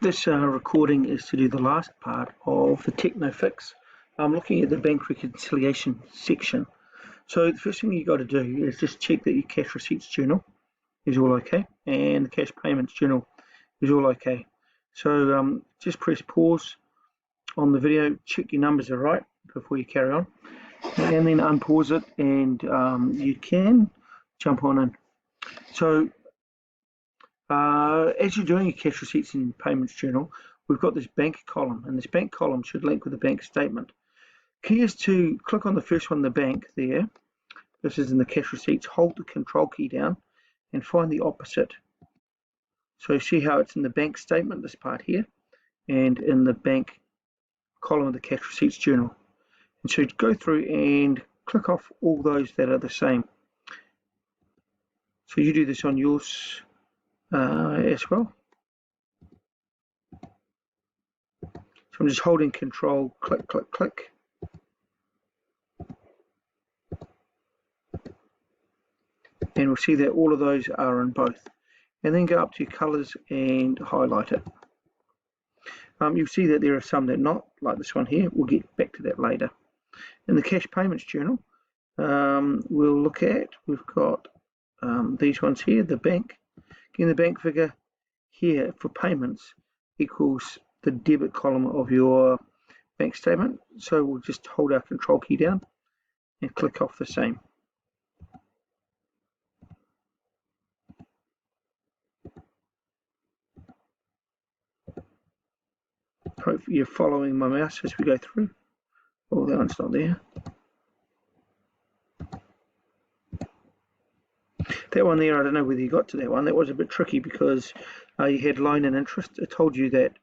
This recording is to do the last part of the techno fix. I'm looking at the bank reconciliation section. So the first thing you got to do is just check that your cash receipts journal is all okay and the cash payments journal is all okay. So just press pause on the video, check your numbers are right before you carry on, and then unpause it, and you can jump on in. So as you're doing your cash receipts and payments journal, we've got this bank column, and this bank column should link with the bank statement. Key is to click on the first one, the bank there. This is in the cash receipts. Hold the control key down and find the opposite. So see how it's in the bank statement, this part here, and in the bank column of the cash receipts journal. And so go through and click off all those that are the same. So you do this on yours as well. So I'm just holding control, click, click, click. And we'll see that all of those are in both. And then go up to your colours and highlight it. You'll see that there are some that are not, like this one here. We'll get back to that later. In the cash payments journal, we'll look at, we've got these ones here, the bank. Again, the bank figure here for payments equals the debit column of your bank statement. So we'll just hold our control key down and click off the same. Hopefully you're following my mouse as we go through. Oh, that one's not there. That one there, I don't know whether you got to that one. That was a bit tricky because you had loan and interest. It told you that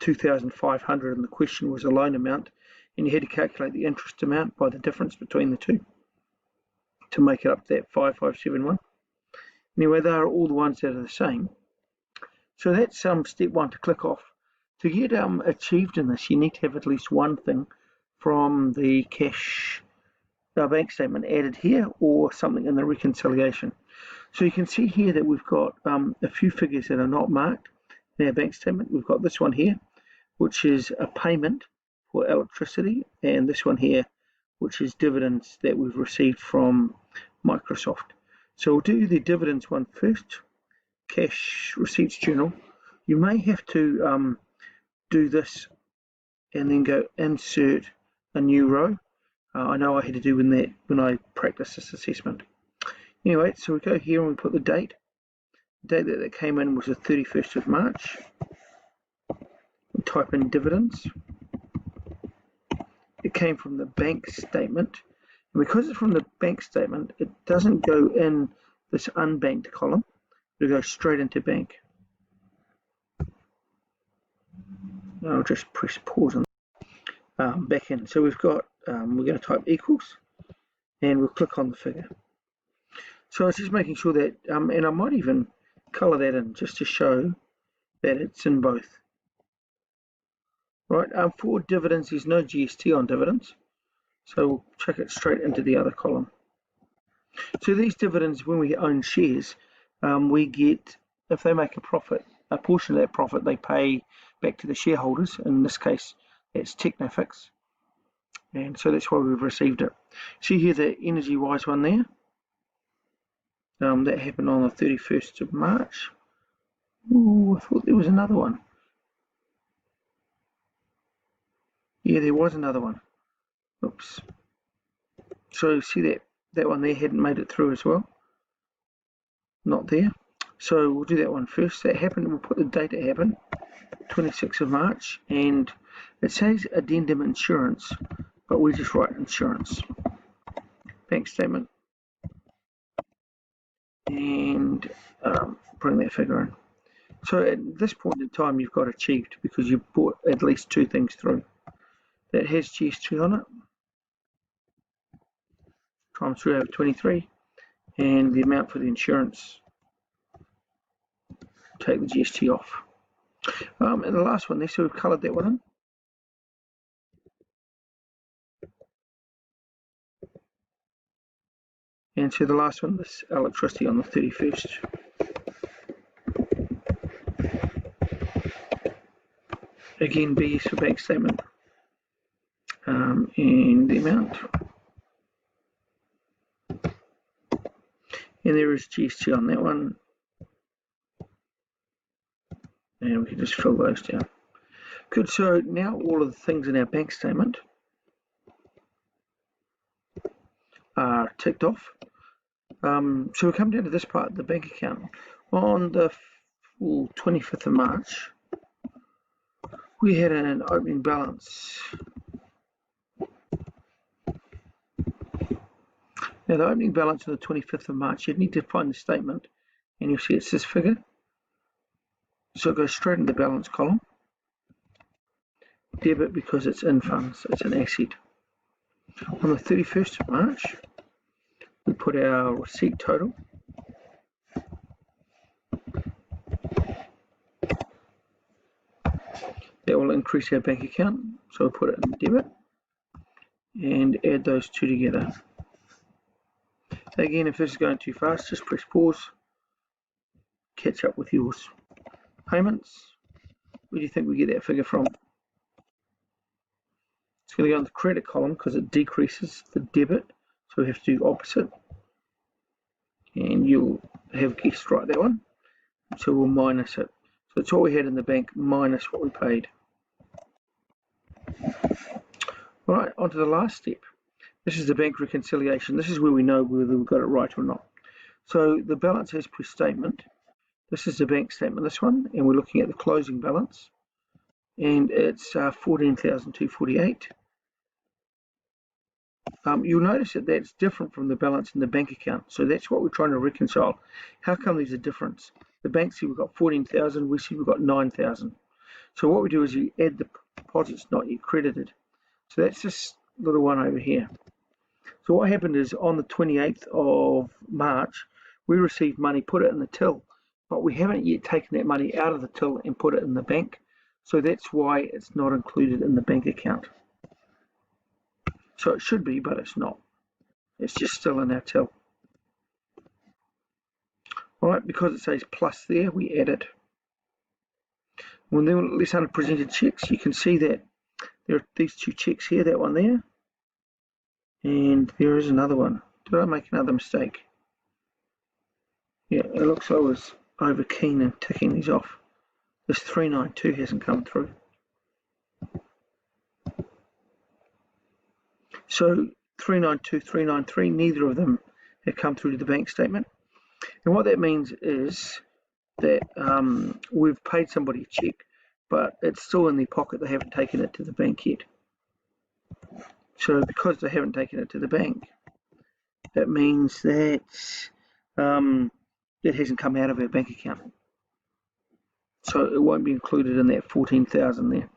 2,500 and the question was a loan amount, and you had to calculate the interest amount by the difference between the two to make it up to that 5571. Anyway, they are all the ones that are the same. So that's step one to click off. To get achieved in this, you need to have at least one thing from the cash bank statement added here, or something in the reconciliation. So you can see here that we've got a few figures that are not marked in our bank statement. We've got this one here, which is a payment for electricity, and this one here, which is dividends that we've received from Microsoft. So we'll do the dividends one first. Cash receipts journal. You may have to do this and then go insert a new row. I know I had to do when I practiced this assessment. Anyway, so we go here and we put the date. The date that came in was the 31st of March. We type in dividends. It came from the bank statement. And because it's from the bank statement, it doesn't go in this unbanked column. It'll go straight into bank. I'll just press pause on back in. So we've got, we're going to type equals, and we'll click on the figure. So it's just making sure that, and I might even colour that in just to show that it's in both. Right, for dividends, there's no GST on dividends, so we'll chuck it straight into the other column. So these dividends, when we own shares, we get, if they make a profit, a portion of that profit they pay back to the shareholders. In this case, it's Technofix, and so that's why we've received it. See here the energy wise one there, that happened on the 31st of March. Ooh, I thought there was another one. Yeah, there was another one. Oops. So see that one there hadn't made it through as well. Not there. So we'll do that one first. That happened, we'll put the date it happened, 26th of March, and it says addendum insurance, but we just write insurance. Bank statement, and bring that figure in. So at this point in time, you've got achieved because you've brought at least two things through. That has GST on it, times 3 over 23, and the amount for the insurance, take the GST off. And the last one there, so we've coloured that one in. And so the last one, this electricity on the 31st. Again, B is for bank statement, and the amount. And there is GST on that one. And we can just fill those down. Good, so now all of the things in our bank statement are ticked off. So we come down to this part, the bank account. On the 25th of March, we had an opening balance. Now the opening balance on the 25th of March, you'd need to find the statement, and you'll see it's this figure. So it goes straight into the balance column. Debit because it's in funds, it's an asset. On the 31st of March, we put our receipt total. That will increase our bank account, so we'll put it in debit and add those two together. Again, if this is going too fast, just press pause, catch up with yours. Payments, where do you think we get that figure from? It's going to go in the credit column because it decreases the debit, so we have to do opposite. And you'll have guessed right that one, so we'll minus it. So it's all we had in the bank minus what we paid. Alright, on to the last step. This is the bank reconciliation. This is where we know whether we've got it right or not. So the balance as per statement, this is the bank statement, this one, and we're looking at the closing balance, and it's 14,248. You'll notice that that's different from the balance in the bank account, so that's what we're trying to reconcile. How come there's a difference? The bank said we've got 14,000, we said we've got 9,000. So what we do is we add the deposits not yet credited. So that's this little one over here. So what happened is on the 28th of March, we received money, put it in the till, but we haven't yet taken that money out of the till and put it in the bank. So that's why it's not included in the bank account. So it should be, but it's not. It's just still in our till. Alright, because it says plus there, we add it. When there were less unpresented checks, you can see that there are these two checks here, that one there, and there is another one. Did I make another mistake? Yeah, it looks like I was over keen in ticking these off. This 392 hasn't come through. So 392, 393, neither of them have come through to the bank statement. And what that means is that we've paid somebody a check, but it's still in their pocket. They haven't taken it to the bank yet. So because they haven't taken it to the bank, that means that it hasn't come out of our bank account. So it won't be included in that 14,000 there.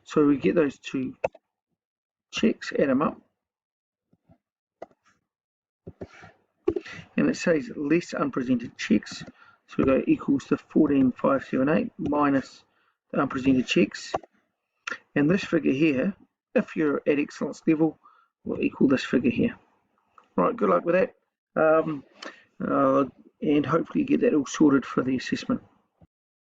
So we get those two checks, add them up, and it says less unpresented checks. So we go equals the 14,578 minus the unpresented checks, and this figure here, if you're at excellence level, will equal this figure here. All right, good luck with that, and hopefully you get that all sorted for the assessment.